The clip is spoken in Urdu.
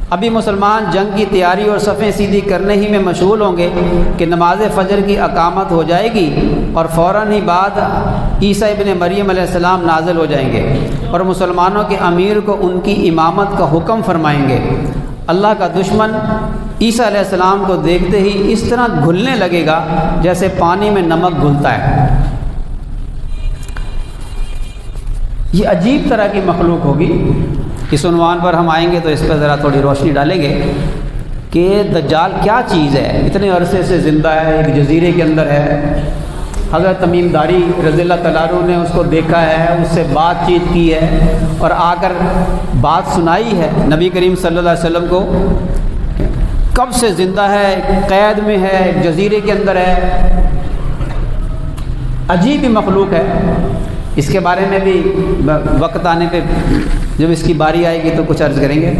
ابھی مسلمان جنگ کی تیاری اور صفیں سیدھی کرنے ہی میں مشغول ہوں گے کہ نماز فجر کی اقامت ہو جائے گی اور فوراً ہی بعد عیسیٰ ابن مریم علیہ السلام نازل ہو جائیں گے اور مسلمانوں کے امیر کو ان کی امامت کا حکم فرمائیں گے۔ اللہ کا دشمن عیسیٰ علیہ السلام کو دیکھتے ہی اس طرح گھلنے لگے گا جیسے پانی میں نمک گھلتا ہے۔ یہ عجیب طرح کی مخلوق ہوگی۔ اس عنوان پر ہم آئیں گے تو اس پر ذرا تھوڑی روشنی ڈالیں گے کہ دجال کیا چیز ہے، اتنے عرصے سے زندہ ہے، ایک جزیرے کے اندر ہے۔ حضرت تمیم داری رضی اللہ تعالیٰ عنہ نے اس کو دیکھا ہے، اس سے بات چیت کی ہے اور آ کر بات سنائی ہے نبی کریم صلی اللہ علیہ وسلم کو۔ کب سے زندہ ہے، قید میں ہے، ایک جزیرے کے اندر ہے، عجیب ہی مخلوق ہے۔ اس کے بارے میں بھی وقت آنے پہ جب اس کی باری آئے گی تو کچھ عرض کریں گے۔